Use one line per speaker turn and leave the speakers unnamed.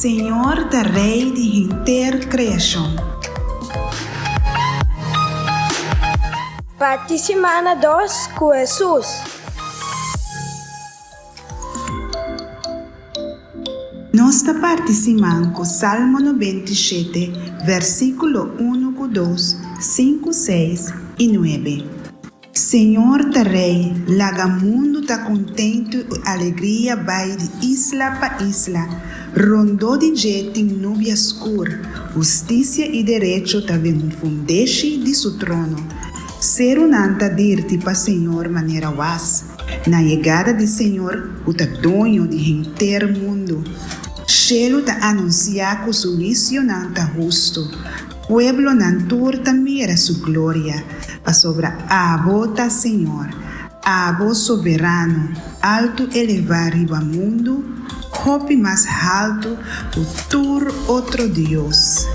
Senhor da Rei de intercriação.
Parti Siman Na 2, Ku Hesus.
Nossa Partisiman com Salmo 97, versículo 1, 2, 5, 6 e 9. Senhor da Rei, laga mundo tá contente e alegria vai de isla para isla, rondou de jeito em nuvem escura, justiça e direito tá vendo fundeixe de seu trono. Ser unanta dirti para Senhor maneira was, na chegada de Senhor o tá dono de inteiro mundo. Cielo ta anunciar que su juicio nanta justo, pueblo nantur ta mira su gloria, pa sobra abota Senhor, abo soberano, alto elevar riba mundo, hopi mais alto, o tur outro Deus.